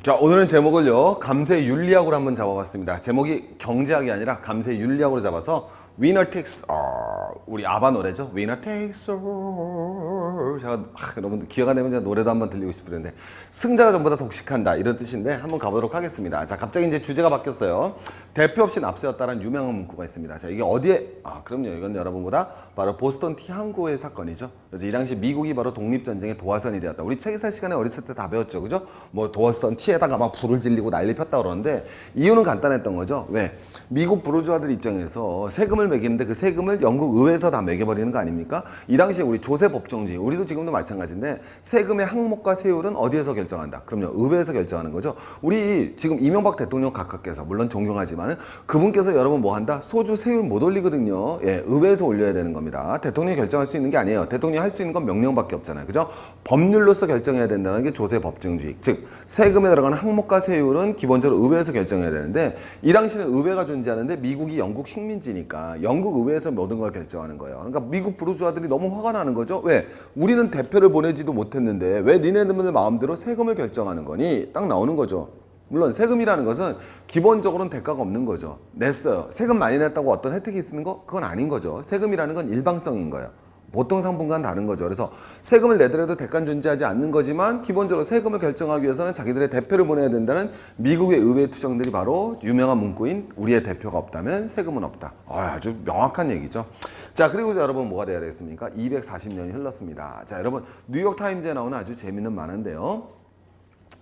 자, 오늘은 제목을요, 감세 윤리학으로 한번 잡아봤습니다. 제목이 경제학이 아니라 감세 윤리학으로 잡아서 Winner takes all, 우리 아바 노래죠. Winner takes all. 제가 여러분들 기회가 되면 제가 노래도 한번 들리고 싶은데, 승자가 전부 다 독식한다 이런 뜻인데 한번 가보도록 하겠습니다. 자, 갑자기 이제 주제가 바뀌었어요. 대표 없이 납세였다라는 유명한 문구가 있습니다. 자, 이게 어디에? 그럼요, 이건 여러분보다 바로 보스턴 티 항구의 사건이죠. 그래서 이 당시 미국이 바로 독립전쟁의 도화선이 되었다. 우리 세계사 시간에 어렸을 때 다 배웠죠, 그죠? 뭐 보스턴 티에다가 막 불을 질리고 난리 폈다 그러는데, 이유는 간단했던 거죠. 왜? 미국 부르주아들 입장에서 세금을 매기는데 그 세금을 영국 의회에서 다 매겨버리는 거 아닙니까? 이 당시에 우리 조세 법정주의, 우리도 지금도 마찬가지인데 세금의 항목과 세율은 어디에서 결정한다? 그럼요, 의회에서 결정하는 거죠. 우리 지금 이명박 대통령 각하께서, 물론 존경하지만은 그분께서 여러분 뭐 한다? 소주 세율 못 올리거든요. 예, 의회에서 올려야 되는 겁니다. 대통령이 결정할 수 있는 게 아니에요. 대통령이 할 수 있는 건 명령밖에 없잖아요. 그죠? 법률로서 결정해야 된다는 게 조세 법정주의. 즉, 세금에 들어가는 항목과 세율은 기본적으로 의회에서 결정해야 되는데, 이 당시는 의회가 존재하는데 미국이 영국 식민지니까 영국 의회에서 모든 걸 결정하는 거예요. 그러니까 미국 부르주아들이 너무 화가 나는 거죠. 왜? 우리는 대표를 보내지도 못했는데 왜 니네들 마음대로 세금을 결정하는 거니? 딱 나오는 거죠. 물론 세금이라는 것은 기본적으로는 대가가 없는 거죠. 냈어요. 세금 많이 냈다고 어떤 혜택이 있는 거? 그건 아닌 거죠. 세금이라는 건 일방성인 거예요. 보통 상품과는 다른 거죠. 그래서 세금을 내더라도 대가는 존재하지 않는 거지만, 기본적으로 세금을 결정하기 위해서는 자기들의 대표를 보내야 된다는 미국의 의회 투정들이 바로 유명한 문구인 우리의 대표가 없다면 세금은 없다. 아주 명확한 얘기죠. 자, 그리고 여러분 뭐가 돼야 되겠습니까? 240년이 흘렀습니다. 자, 여러분 뉴욕타임즈에 나오는 아주 재밌는 만화인데요.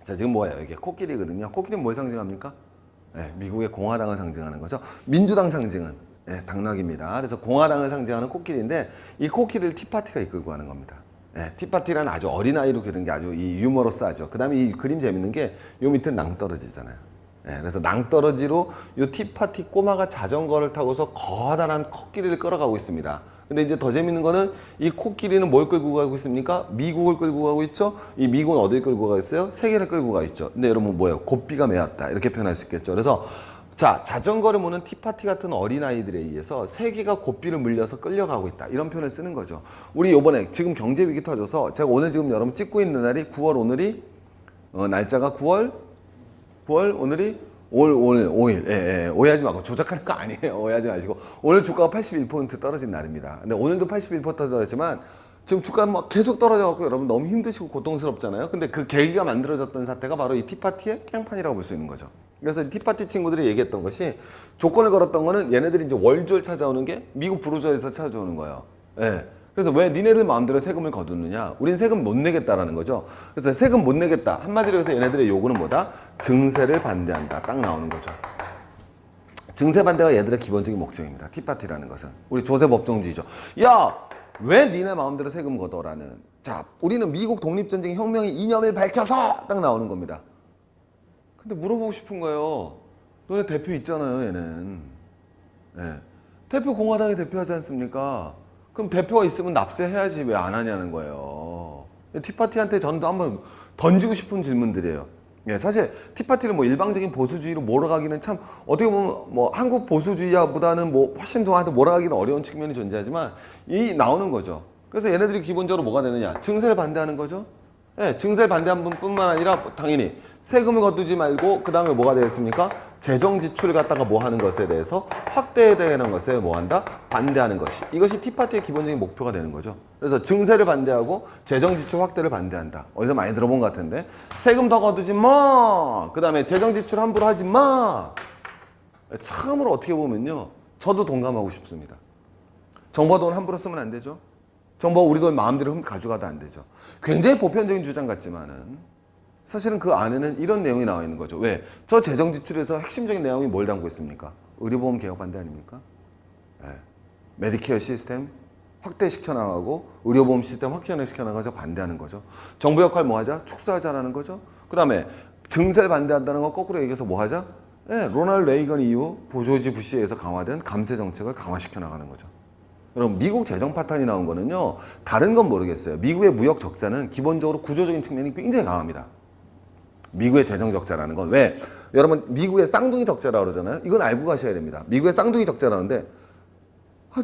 자, 지금 뭐예요? 이게 코끼리거든요. 코끼리는 뭘 상징합니까? 네, 미국의 공화당을 상징하는 거죠. 민주당 상징은 당락입니다. 그래서 공화당을 상징하는 코끼리인데, 이 코끼리를 티파티가 이끌고 가는 겁니다. 티파티라는 아주 어린아이로 그린 게 아주 이 유머러스하죠. 그 다음에 이 그림 재밌는 게 요 밑에 낭떠러지잖아요. 그래서 낭떠러지로 요 티파티 꼬마가 자전거를 타고서 거대한 코끼리를 끌어가고 있습니다. 근데 이제 더 재밌는 거는 이 코끼리는 뭘 끌고 가고 있습니까? 미국을 끌고 가고 있죠. 이 미국은 어딜 끌고 가고 있어요? 세계를 끌고 가고 있죠. 근데 여러분 뭐예요? 고삐가 메었다, 이렇게 표현할 수 있겠죠. 그래서 자, 자전거를 모는 티파티 같은 어린아이들에 의해서 세계가 고삐를 물려서 끌려가고 있다, 이런 표현을 쓰는 거죠. 우리 요번에 지금 경제 위기 터져서, 제가 오늘 지금 여러분 찍고 있는 날이 9월, 오늘이 날짜가 9월 오늘이 오늘 5일. 오해하지 말고, 조작하는 거 아니에요. 오해하지 마시고, 오늘 주가가 81% 떨어진 날입니다. 근데 오늘도 81% 떨어졌지만 지금 주가가 막 계속 떨어져갖고 여러분 너무 힘드시고 고통스럽잖아요. 근데 그 계기가 만들어졌던 사태가 바로 이 티파티의 깽판이라고 볼 수 있는 거죠. 그래서 티파티 친구들이 얘기했던 것이, 조건을 걸었던 거는 얘네들이 이제 월조를 찾아오는 게 미국 부르주아에서 찾아오는 거예요. 그래서 왜 니네들 마음대로 세금을 거두느냐? 우린 세금 못 내겠다라는 거죠. 그래서 세금 못 내겠다, 한마디로 해서 얘네들의 요구는 뭐다? 증세를 반대한다, 딱 나오는 거죠. 증세 반대가 얘들의 기본적인 목적입니다. 티파티라는 것은 우리 조세 법정주의죠. 야, 왜 니네 마음대로 세금 걷어라는. 자, 우리는 미국 독립전쟁 혁명의 이념을 밝혀서, 딱 나오는 겁니다. 근데 물어보고 싶은 거예요. 너네 대표 있잖아요, 얘는. 대표 공화당이 대표하지 않습니까? 그럼 대표가 있으면 납세해야지 왜 안 하냐는 거예요. 티파티한테 전도 한번 던지고 싶은 질문들이에요. 사실 티파티를 뭐 일방적인 보수주의로 몰아가기는 참, 어떻게 보면 뭐 한국 보수주의보다는 뭐 훨씬 더 몰아가기는 어려운 측면이 존재하지만 이 나오는 거죠. 그래서 얘네들이 기본적으로 뭐가 되느냐? 증세를 반대하는 거죠. 증세를 반대한 분뿐만 아니라 당연히 세금을 거두지 말고 그 다음에 뭐가 되겠습니까? 재정 지출을 갖다가 뭐 하는 것에 대해서 확대되는 것에 뭐 한다? 반대하는 것이. 이것이 티파티의 기본적인 목표가 되는 거죠. 그래서 증세를 반대하고 재정 지출 확대를 반대한다. 어디서 많이 들어본 것 같은데. 세금 더 거두지 마. 그 다음에 재정 지출 함부로 하지 마. 참으로 어떻게 보면요, 저도 동감하고 싶습니다. 정부 돈 함부로 쓰면 안 되죠. 정부가 우리 돈 마음대로 가져가도 안 되죠. 굉장히 보편적인 주장 같지만은 사실은 그 안에는 이런 내용이 나와 있는 거죠. 왜? 저 재정 지출에서 핵심적인 내용이 뭘 담고 있습니까? 의료보험 개혁 반대 아닙니까? 메디케어 시스템 확대시켜 나가고 의료보험 시스템 확대시켜 나가서 반대하는 거죠. 정부 역할 뭐 하자? 축소하자라는 거죠. 그 다음에 증세를 반대한다는 거 거꾸로 얘기해서 뭐 하자? 로널드 레이건 이후 조지 부시에 의해서 강화된 감세 정책을 강화시켜 나가는 거죠. 여러분, 미국 재정 파탄이 나온 거는요, 다른 건 모르겠어요. 미국의 무역 적자는 기본적으로 구조적인 측면이 굉장히 강합니다. 미국의 재정 적자라는 건 왜? 여러분, 미국의 쌍둥이 적자라고 그러잖아요. 이건 알고 가셔야 됩니다. 미국의 쌍둥이 적자라는데,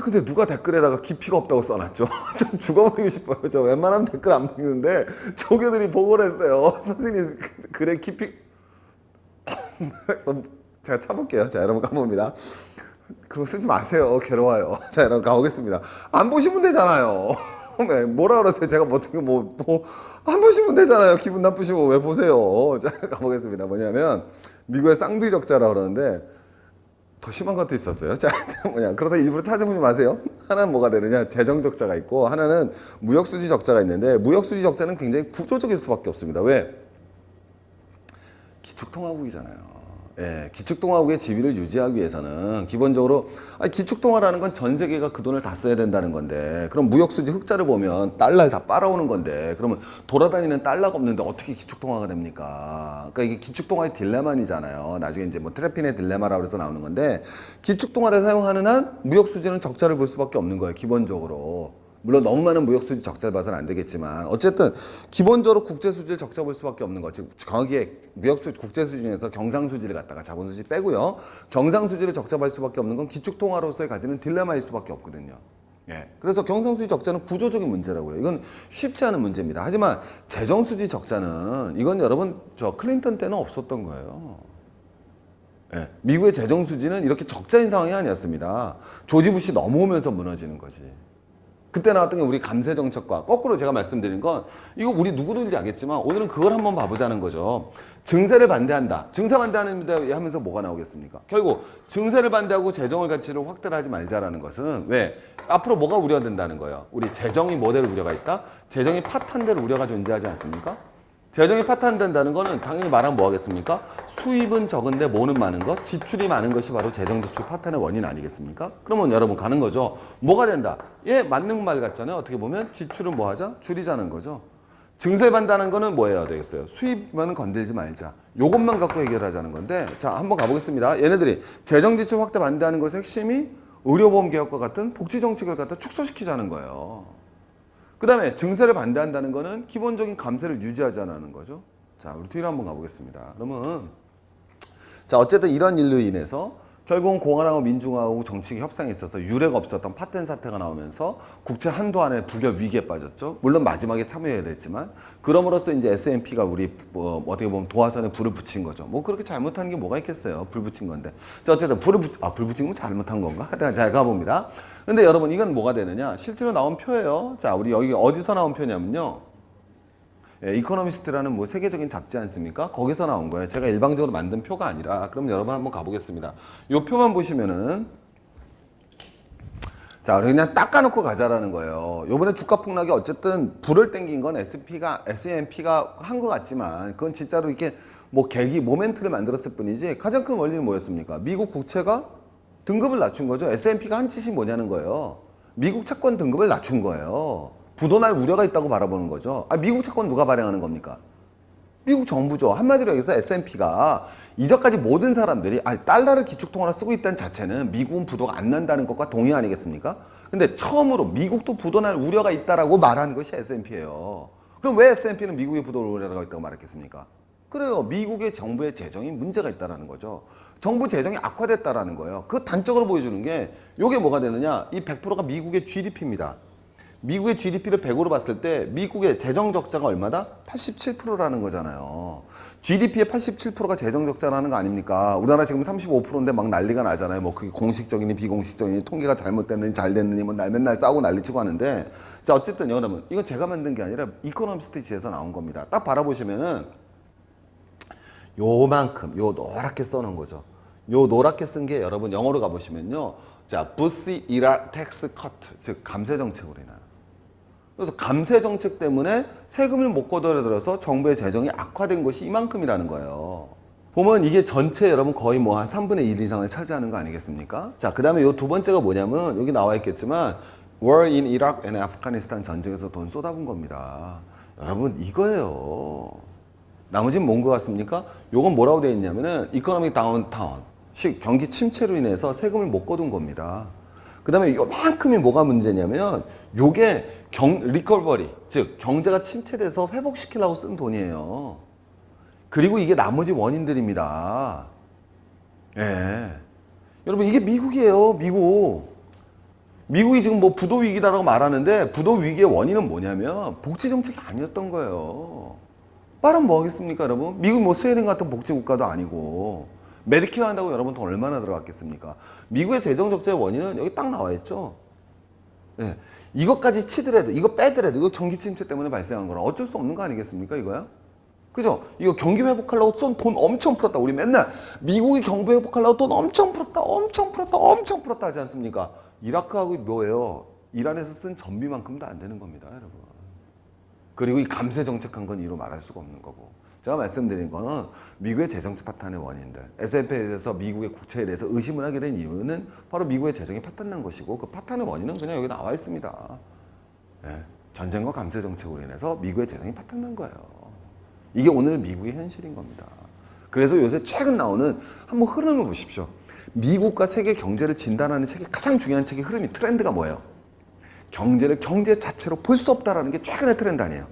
근데 누가 댓글에다가 깊이가 없다고 써놨죠? 좀 죽어버리고 싶어요. 저 웬만하면 댓글 안 읽는데 조교들이 보고를 했어요. 선생님, 글에 깊이, 제가 차볼게요. 자, 여러분 가봅니다. 그거 쓰지 마세요. 괴로워요. 자, 여러분 가보겠습니다. 안 보시면 되잖아요. 네, 뭐라 그러세요? 제가 뭐 어떻게 안 보시면 되잖아요. 기분 나쁘시고 왜 보세요? 자, 가보겠습니다. 뭐냐면 미국의 쌍둥이 적자라 그러는데 더 심한 것도 있었어요. 자, 그러다 일부러 찾아보지 마세요. 하나는 뭐가 되느냐? 재정 적자가 있고 하나는 무역 수지 적자가 있는데 무역 수지 적자는 굉장히 구조적일 수밖에 없습니다. 왜? 기축통화국이잖아요. 예, 기축통화국의 지위를 유지하기 위해서는 기본적으로 기축통화라는 건 전 세계가 그 돈을 다 써야 된다는 건데 그럼 무역수지 흑자를 보면 달러를 다 빨아오는 건데 그러면 돌아다니는 달러가 없는데 어떻게 기축통화가 됩니까? 그러니까 이게 기축통화의 딜레마이잖아요. 나중에 이제 뭐 트래핀의 딜레마라고 해서 나오는 건데 기축통화를 사용하는 한 무역수지는 적자를 볼 수밖에 없는 거예요. 기본적으로. 물론 너무 많은 무역수지 적자를 봐서는 안 되겠지만 어쨌든 기본적으로 국제수지를 적자 볼 수밖에 없는 거. 즉 거기에 무역수지 국제수지 중에서 경상수지를 갖다가 자본수지 빼고요. 경상수지를 적자 볼 수밖에 없는 건 기축통화로서의 가지는 딜레마일 수밖에 없거든요. 예. 그래서 경상수지 적자는 구조적인 문제라고요. 이건 쉽지 않은 문제입니다. 하지만 재정수지 적자는 이건 여러분 저 클린턴 때는 없었던 거예요. 예. 미국의 재정수지는 이렇게 적자인 상황이 아니었습니다. 조지 부시 넘어오면서 무너지는 거지. 그때 나왔던 게 우리 감세 정책과 거꾸로 제가 말씀드린 건 이거 우리 누구든지 알겠지만 오늘은 그걸 한번 봐보자는 거죠. 증세를 반대한다. 증세 반대하는데 하면서 뭐가 나오겠습니까? 결국 증세를 반대하고 재정을 가치를 확대를 하지 말자라는 것은 왜? 앞으로 뭐가 우려된다는 거예요. 우리 재정이 뭐 될 우려가 있다? 재정이 파탄될 우려가 존재하지 않습니까? 재정이 파탄된다는 거는 당연히 말하면 뭐 하겠습니까? 수입은 적은데 뭐는 많은 것? 지출이 많은 것이 바로 재정 지출 파탄의 원인 아니겠습니까? 그러면 여러분 가는 거죠. 뭐가 된다? 예, 맞는 말 같잖아요. 어떻게 보면 지출은 뭐 하자? 줄이자는 거죠. 증세 반대하는 거는 뭐 해야 되겠어요? 수입만 건들지 말자. 요것만 갖고 해결하자는 건데 자, 한번 가보겠습니다. 얘네들이 재정 지출 확대 반대하는 것의 핵심이 의료보험 개혁과 같은 복지 정책을 갖다 축소시키자는 거예요. 그 다음에 증세를 반대한다는 거는 기본적인 감세를 유지하자는 거죠. 자, 우리 뒤로 한번 가보겠습니다. 그러면 자, 어쨌든 이런 일로 인해서 결국은 공화당하고 민주당하고 정치적 협상에 있어서 유례가 없었던 파텐 사태가 나오면서 국채 한도 안에 부결 위기에 빠졌죠. 물론 마지막에 참여해야 됐지만 그럼으로써 이제 S&P가 우리 어떻게 보면 도화선에 불을 붙인 거죠. 뭐 그렇게 잘못한 게 뭐가 있겠어요. 불 붙인 건데. 자, 어쨌든 불 붙인 건 잘못한 건가? 하여튼 잘 가봅니다. 근데 여러분 이건 뭐가 되느냐? 실제로 나온 표예요. 자, 우리 여기 어디서 나온 표냐면요. 예, 이코노미스트라는 뭐 세계적인 잡지 않습니까? 거기서 나온 거예요. 제가 일방적으로 만든 표가 아니라. 그럼 여러분 한번 가보겠습니다. 이 표만 보시면은 자, 그냥 닦아놓고 가자라는 거예요. 요번에 주가 폭락이 어쨌든 불을 땡긴 건 S&P가 한 것 같지만 그건 진짜로 이렇게 뭐 계기, 모멘트를 만들었을 뿐이지 가장 큰 원리는 뭐였습니까? 미국 국채가 등급을 낮춘 거죠. S&P가 한 짓이 뭐냐는 거예요. 미국 채권 등급을 낮춘 거예요. 부도날 우려가 있다고 바라보는 거죠. 미국 채권 누가 발행하는 겁니까? 미국 정부죠. 한마디로 여기서 S&P가 이전까지 모든 사람들이 달러를 기축통화로 쓰고 있다는 자체는 미국은 부도가 안 난다는 것과 동의 아니겠습니까? 근데 처음으로 미국도 부도날 우려가 있다라고 말하는 것이 S&P예요. 그럼 왜 S&P는 미국의 부도 우려가 있다고 말했겠습니까? 그래요. 미국의 정부의 재정이 문제가 있다는 거죠. 정부 재정이 악화됐다는 거예요. 그 단적으로 보여주는 게 이게 뭐가 되느냐. 이 100%가 미국의 GDP입니다. 미국의 GDP를 100으로 봤을 때 미국의 재정 적자가 얼마다? 87%라는 거잖아요. GDP의 87%가 재정 적자라는 거 아닙니까? 우리나라 지금 35%인데 막 난리가 나잖아요. 뭐 그게 공식적이니 비공식적이니 통계가 잘못됐느니 잘 됐느니 뭐 맨날 싸우고 난리치고 하는데 자, 어쨌든 여러분 이건 제가 만든 게 아니라 이코노미스트 지에서 나온 겁니다. 딱 바라보시면은 요만큼 요 노랗게 써놓은 거죠. 요 노랗게 쓴 게 여러분 영어로 가보시면요. 자, 부시 이라 텍스 커트 즉 감세 정책으로 인하여. 그래서 감세 정책 때문에 세금을 못 걷어들여서 정부의 재정이 악화된 것이 이만큼이라는 거예요. 보면 이게 전체 여러분 거의 뭐 한 3분의 1 이상을 차지하는 거 아니겠습니까? 자, 그 다음에 요 두 번째가 뭐냐면 여기 나와 있겠지만 War in Iraq and Afghanistan 전쟁에서 돈 쏟아본 겁니다. 여러분 이거예요. 나머지는 뭔 것 같습니까? 요건 뭐라고 되어 있냐면은 이코노믹 다운타운 경기 침체로 인해서 세금을 못 거둔 겁니다. 그 다음에 요만큼이 뭐가 문제냐면 요게 리커버리 즉 경제가 침체돼서 회복시키려고 쓴 돈이에요. 그리고 이게 나머지 원인들입니다. 예. 여러분 이게 미국이에요. 미국이 지금 뭐 부도 위기다라고 말하는데 부도 위기의 원인은 뭐냐면 복지 정책이 아니었던 거예요. 말하면 뭐 하겠습니까, 여러분? 미국 뭐 스웨덴 같은 복지국가도 아니고 메디케어 한다고 여러분 돈 얼마나 들어갔겠습니까? 미국의 재정 적자의 원인은 여기 딱 나와 있죠. 네. 이것까지 치더라도, 이거 빼더라도, 이거 경기 침체 때문에 발생한 거라 어쩔 수 없는 거 아니겠습니까, 이거야? 그죠? 이거 경기 회복하려고 쏜 돈 엄청 풀었다. 우리 맨날 미국이 경기 회복하려고 돈 엄청 풀었다, 엄청 풀었다, 엄청 풀었다 하지 않습니까? 이라크하고 뭐예요? 이란에서 쓴 전비만큼도 안 되는 겁니다, 여러분. 그리고 이 감세 정책한 건 이로 말할 수가 없는 거고. 제가 말씀드린 거는 미국의 재정적 파탄의 원인들. S&P에 대해서 미국의 국채에 대해서 의심을 하게 된 이유는 바로 미국의 재정이 파탄난 것이고 그 파탄의 원인은 그냥 여기 나와 있습니다. 네. 전쟁과 감세 정책으로 인해서 미국의 재정이 파탄난 거예요. 이게 오늘 미국의 현실인 겁니다. 그래서 요새 최근 나오는 한번 흐름을 보십시오. 미국과 세계 경제를 진단하는 책의 가장 중요한 책의 흐름이 트렌드가 뭐예요? 경제를 경제 자체로 볼 수 없다라는 게 최근의 트렌드 아니에요.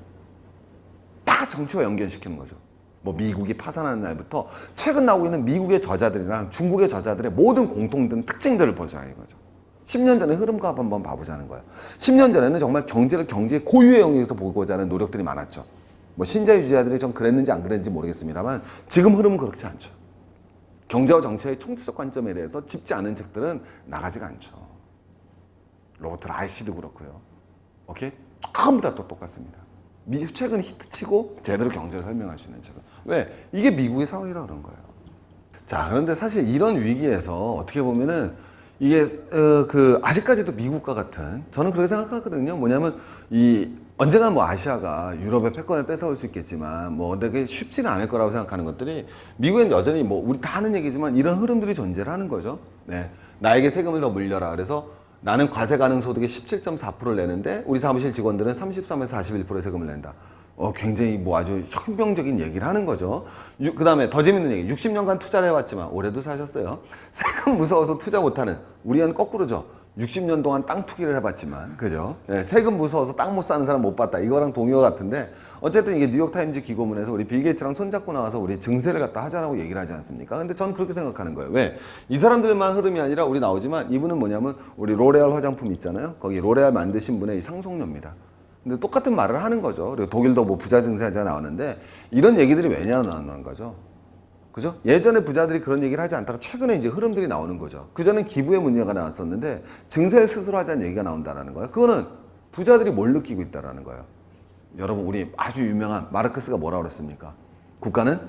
다 정치와 연결시키는 거죠. 뭐 미국이 파산하는 날부터 최근 나오고 있는 미국의 저자들이랑 중국의 저자들의 모든 공통된 특징들을 보자는 거죠. 10년 전의 흐름과 한번 봐보자는 거예요. 10년 전에는 정말 경제를 경제의 고유의 영역에서 보고자 하는 노력들이 많았죠. 뭐 신자유주의자들이 좀 그랬는지 안 그랬는지 모르겠습니다만 지금 흐름은 그렇지 않죠. 경제와 정치의 총체적 관점에 대해서 짚지 않은 책들은 나가지가 않죠. 로버트 라이시도 그렇고요. 오케이? 전부 다 또 똑같습니다. 미국 책은 히트치고 제대로 경제를 설명할 수 있는 책은. 왜? 이게 미국의 상황이라 그런 거예요. 자, 그런데 사실 이런 위기에서 어떻게 보면은 이게 아직까지도 미국과 같은 저는 그렇게 생각하거든요. 뭐냐면 언젠가 뭐 아시아가 유럽의 패권을 뺏어올 수 있겠지만 뭐 되게 쉽지는 않을 거라고 생각하는 것들이 미국엔 여전히 뭐 우리 다 하는 얘기지만 이런 흐름들이 존재를 하는 거죠. 네, 나에게 세금을 더 물려라. 그래서 나는 과세 가능 소득의 17.4%를 내는데 우리 사무실 직원들은 33에서 41%의 세금을 낸다. 굉장히 뭐 아주 혁명적인 얘기를 하는 거죠. 그 다음에 더 재밌는 얘기. 60년간 투자를 해왔지만 올해도 사셨어요. 세금 무서워서 투자 못하는 우리는 거꾸로죠. 60년 동안 땅 투기를 해봤지만, 그죠? 네, 세금 무서워서 땅 못 사는 사람 못 봤다. 이거랑 동의어 같은데, 어쨌든 이게 뉴욕타임즈 기고문에서 우리 빌 게이츠랑 손잡고 나와서 우리 증세를 갖다 하자라고 얘기를 하지 않습니까? 근데 저는 그렇게 생각하는 거예요. 왜? 이 사람들만 흐름이 아니라 우리 나오지만 이분은 뭐냐면 우리 로레알 화장품 있잖아요. 거기 로레알 만드신 분의 상속녀입니다. 근데 똑같은 말을 하는 거죠. 그리고 독일도 뭐 부자 증세하자 나오는데 이런 얘기들이 왜냐 나오는 거죠. 그죠? 예전에 부자들이 그런 얘기를 하지 않다가 최근에 이제 흐름들이 나오는 거죠. 그전엔 기부의 문제가 나왔었는데 증세를 스스로 하자는 얘기가 나온다는 거예요. 그거는 부자들이 뭘 느끼고 있다는 거예요. 여러분 우리 아주 유명한 마르크스가 뭐라고 그랬습니까? 국가는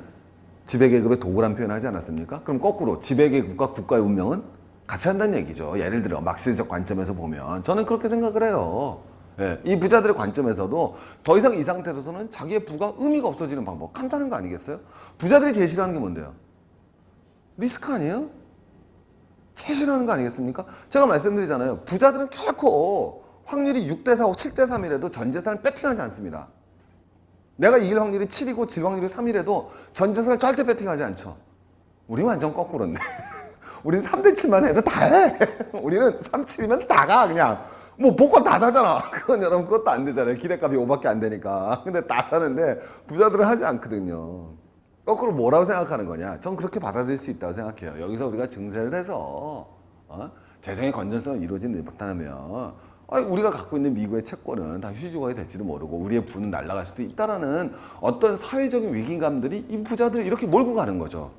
지배계급의 도구란 표현을 하지 않았습니까? 그럼 거꾸로 지배계급과 국가의 운명은 같이 한다는 얘기죠. 예를 들어 막시적 관점에서 보면 저는 그렇게 생각을 해요. 예, 이 부자들의 관점에서도 더 이상 이 상태로서는 자기의 부가 의미가 없어지는 방법 간단한 거 아니겠어요? 부자들이 제일 싫어하는 게 뭔데요? 리스크 아니에요? 제일 싫어하는 거 아니겠습니까? 제가 말씀드리잖아요. 부자들은 결코 확률이 6대4, 7대3이라도 전 재산을 배팅하지 않습니다. 내가 이길 확률이 7이고 질 확률이 3이라도 전 재산을 절대 배팅하지 않죠. 우리 완전 거꾸로인데. 우리는 3대7만 해도 다 해. 우리는 3, 7이면 다 가 그냥. 뭐 복권 다 사잖아. 그건 여러분 그것도 안 되잖아요. 기대값이 5밖에 안 되니까. 근데 다 사는데 부자들은 하지 않거든요. 거꾸로 뭐라고 생각하는 거냐? 전 그렇게 받아들일 수 있다고 생각해요. 여기서 우리가 증세를 해서 재정의 건전성을 이루어지지 못하면 우리가 갖고 있는 미국의 채권은 다 휴지조각이 될지도 모르고 우리의 부는 날아갈 수도 있다라는 어떤 사회적인 위기감들이 이 부자들을 이렇게 몰고 가는 거죠.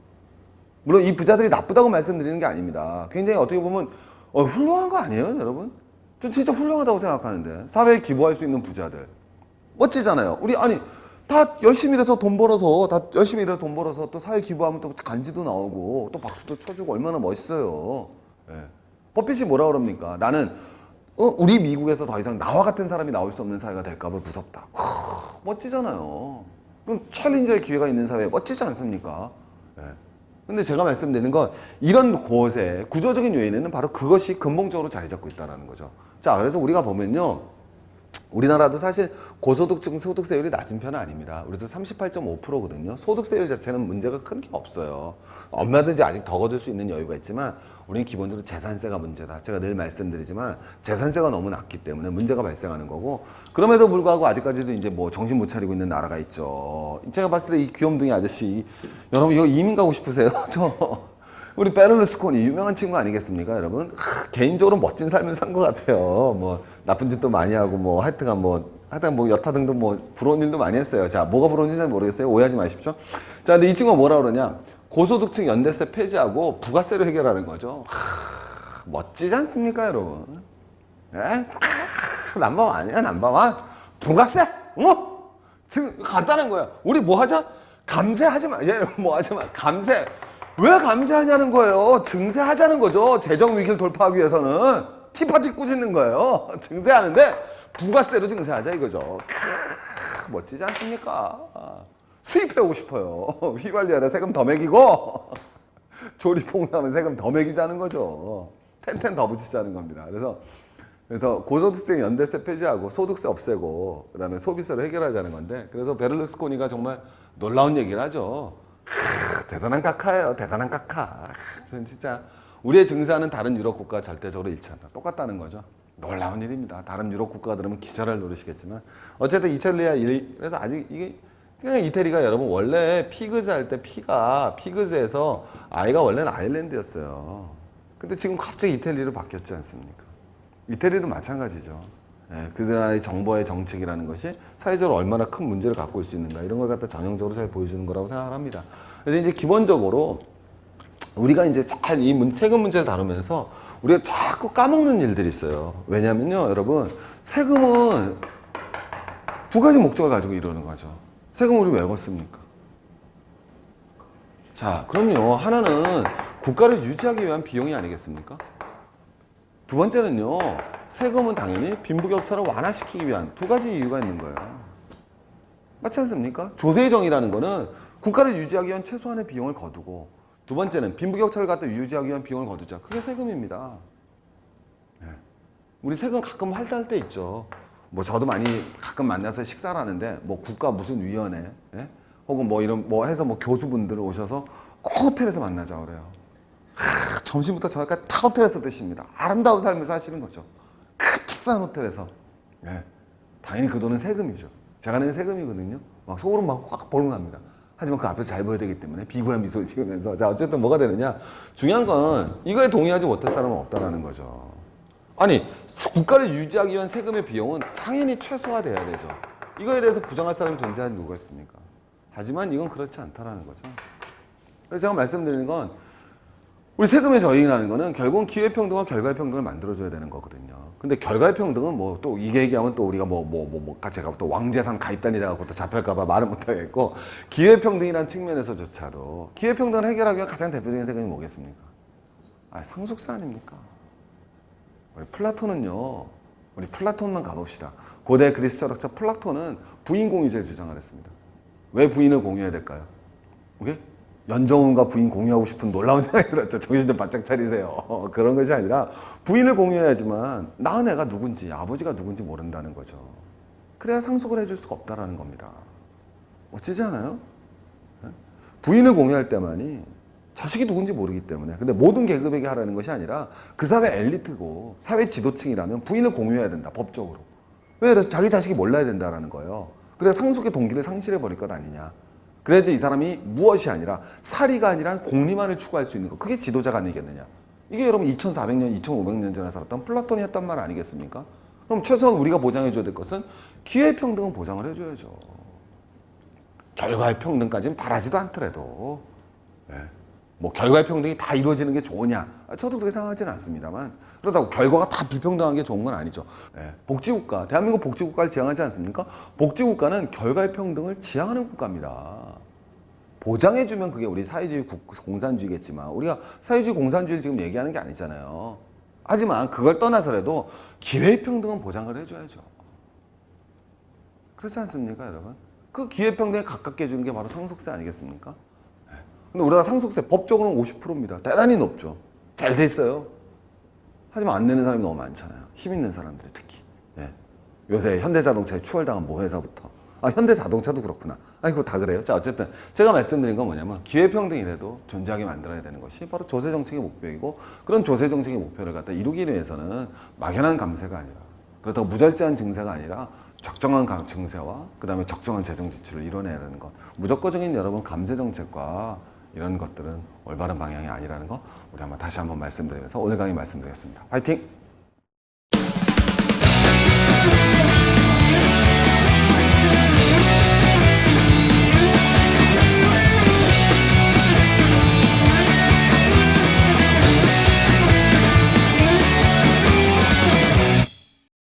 물론 이 부자들이 나쁘다고 말씀드리는 게 아닙니다. 굉장히 어떻게 보면 훌륭한 거 아니에요, 여러분? 전 진짜 훌륭하다고 생각하는데 사회에 기부할 수 있는 부자들 멋지잖아요. 우리 다 열심히 일해서 돈 벌어서 또 사회 기부하면 또 간지도 나오고 또 박수도 쳐주고 얼마나 멋있어요. 예. 버핏이 뭐라 그럽니까? 나는 우리 미국에서 더 이상 나와 같은 사람이 나올 수 없는 사회가 될까봐 무섭다. 멋지잖아요. 그럼 챌린저의 기회가 있는 사회 멋지지 않습니까? 예. 근데 제가 말씀드리는 건 이런 곳에 구조적인 요인에는 바로 그것이 근본적으로 자리 잡고 있다는 거죠. 자, 그래서 우리가 보면요. 우리나라도 사실 고소득층 소득세율이 낮은 편은 아닙니다. 우리도 38.5%거든요. 소득세율 자체는 문제가 큰 게 없어요. 얼마든지 아직 더 거둘 수 있는 여유가 있지만 우리는 기본적으로 재산세가 문제다. 제가 늘 말씀드리지만 재산세가 너무 낮기 때문에 문제가 발생하는 거고 그럼에도 불구하고 아직까지도 이제 뭐 정신 못 차리고 있는 나라가 있죠. 제가 봤을 때 이 귀염둥이 아저씨 여러분 이거 이민 가고 싶으세요? 우리 베를루스코니 유명한 친구 아니겠습니까, 여러분? 개인적으로 멋진 삶을 산 것 같아요. 뭐 나쁜 짓도 많이 하고 뭐 하여튼간 뭐 하여튼 뭐 여타 등등 뭐 부러운 일도 많이 했어요. 자, 뭐가 부러운지 잘 모르겠어요. 오해하지 마십시오. 자, 근데 이 친구가 뭐라 그러냐? 고소득층 연대세 폐지하고 부가세를 해결하는 거죠. 멋지지 않습니까, 여러분? 에? 넘버원 아니야, 넘버원. 부가세? 지금 간단한 거야. 우리 뭐 하자? 감세하지 마. 얘 뭐 하지 마. 감세. 왜 감세하냐는 거예요. 증세하자는 거죠. 재정 위기를 돌파하기 위해서는 티파티 꾸짖는 거예요. 증세하는데 부가세로 증세하자 이거죠. 멋지지 않습니까? 수입해오고 싶어요. 휘발유에다 세금 더 매기고 조리폭 나면 세금 더 매기자는 거죠. 텐텐 더 붙이자는 겁니다. 그래서 고소득세 연대세 폐지하고 소득세 없애고 그다음에 소비세로 해결하자는 건데, 그래서 베를루스코니가 정말 놀라운 얘기를 하죠. 대단한 카카예요. 대단한 카카. 전 진짜 우리의 증세하는 다른 유럽 국가와 절대적으로 일치한다. 똑같다는 거죠. 놀라운 일입니다. 다른 유럽 국가가 들으면 기절할 노릇이겠지만 어쨌든 이탈리아 일이, 그래서 아직 이게 그냥 이태리가 여러분 원래 피그즈 할 때 피그즈에서 아이가 원래는 아일랜드였어요. 근데 지금 갑자기 이태리로 바뀌었지 않습니까? 이태리도 마찬가지죠. 예, 그 나라의 정부의 정책이라는 것이 사회적으로 얼마나 큰 문제를 갖고 올 수 있는가, 이런 걸 갖다 전형적으로 잘 보여주는 거라고 생각을 합니다. 그래서 이제 기본적으로 우리가 이제 잘 이 세금 문제를 다루면서 우리가 자꾸 까먹는 일들이 있어요. 왜냐면요, 여러분, 세금은 두 가지 목적을 가지고 이루는 거죠. 세금을 우리 왜 걷습니까? 자, 그럼요. 하나는 국가를 유지하기 위한 비용이 아니겠습니까? 두 번째는요, 세금은 당연히 빈부격차를 완화시키기 위한 두 가지 이유가 있는 거예요. 맞지 않습니까? 조세의 정의라는 거는 국가를 유지하기 위한 최소한의 비용을 거두고, 두 번째는 빈부격차를 갖다 유지하기 위한 비용을 거두자. 그게 세금입니다. 네. 우리 세금 가끔 할당할 때 있죠. 뭐 저도 많이 가끔 만나서 식사를 하는데 뭐 국가 무슨 위원회, 예? 혹은 뭐 이런 뭐 해서 뭐 교수분들 오셔서 꼭 호텔에서 만나자 그래요. 점심부터 저녁까지 다 호텔에서 드십니다. 아름다운 삶을 사시는 거죠. 그 비싼 호텔에서. 예. 당연히 그 돈은 세금이죠. 제가 내는 세금이거든요. 막 속으로 막 확 벌어납니다. 하지만 그 앞에서 잘 보여야 되기 때문에 비굴한 미소를 지으면서, 자, 어쨌든 뭐가 되느냐, 중요한 건 이거에 동의하지 못할 사람은 없다라는 거죠. 아니, 국가를 유지하기 위한 세금의 비용은 당연히 최소화돼야 되죠. 이거에 대해서 부정할 사람이 존재하는 누가 있습니까? 하지만 이건 그렇지 않다라는 거죠. 그래서 제가 말씀드리는 건, 우리 세금의 저항이라는 거는 결국은 기회평등과 결과의평등을 만들어줘야 되는 거거든요. 근데 결과의평등은 뭐 또 이게 얘기하면 또 우리가 제가 또 왕재산 가입단이 돼갖고 또 잡힐까봐 말을 못하겠고, 기회평등이라는 측면에서조차도 기회평등을 해결하기 위한 가장 대표적인 세금이 뭐겠습니까? 상속세 아닙니까? 우리 플라톤만 가봅시다. 고대 그리스 철학자 플라톤은 부인 공유제를 주장을 했습니다. 왜 부인을 공유해야 될까요? 오케이? 연정훈과 부인 공유하고 싶은 놀라운 생각이 들었죠. 정신 좀 바짝 차리세요. 그런 것이 아니라 부인을 공유해야지만 낳은 애가 누군지, 아버지가 누군지 모른다는 거죠. 그래야 상속을 해줄 수가 없다는 겁니다. 멋지지 않아요? 부인을 공유할 때만이 자식이 누군지 모르기 때문에. 근데 모든 계급에게 하라는 것이 아니라 그 사회 엘리트고 사회 지도층이라면 부인을 공유해야 된다, 법적으로. 왜? 그래서 자기 자식이 몰라야 된다는 거예요. 그래서 상속의 동기를 상실해버릴 것 아니냐. 그래야지 이 사람이 무엇이 아니라 사리가 아니라 공리만을 추구할 수 있는 것. 그게 지도자가 아니겠느냐. 이게 여러분 2400년, 2500년 전에 살았던 플라톤이 했던 말 아니겠습니까? 그럼 최소한 우리가 보장해줘야 될 것은 기회평등은 보장을 해줘야죠. 결과의 평등까지는 바라지도 않더라도. 네. 뭐 결과의 평등이 다 이루어지는 게 좋으냐? 저도 그렇게 생각하지는 않습니다만, 그렇다고 결과가 다 불평등한 게 좋은 건 아니죠. 네. 복지국가, 대한민국 복지국가를 지향하지 않습니까? 복지국가는 결과의 평등을 지향하는 국가입니다. 보장해주면 그게 우리 사회주의 공산주의겠지만, 우리가 사회주의 공산주의를 지금 얘기하는 게 아니잖아요. 하지만 그걸 떠나서라도 기회의 평등은 보장을 해줘야죠. 그렇지 않습니까, 여러분? 그 기회의 평등에 가깝게 해주는 게 바로 상속세 아니겠습니까? 근데 우리나라 상속세 법적으로는 50%입니다. 대단히 높죠. 잘 돼 있어요. 하지만 안 내는 사람이 너무 많잖아요. 힘 있는 사람들이 특히. 예. 요새 현대자동차에 추월당한 모회사부터. 현대자동차도 그렇구나. 그거 다 그래요. 자, 어쨌든 제가 말씀드린 건 뭐냐면, 기회평등이라도 존재하게 만들어야 되는 것이 바로 조세정책의 목표이고, 그런 조세정책의 목표를 갖다 이루기 위해서는 막연한 감세가 아니라, 그렇다고 무절제한 증세가 아니라 적정한 증세와 그 다음에 적정한 재정 지출을 이뤄내는 것. 무조건적인 여러분 감세 정책과 이런 것들은 올바른 방향이 아니라는 거 우리 다시 한번 말씀드리면서 오늘 강의 말씀드리겠습니다. 화이팅!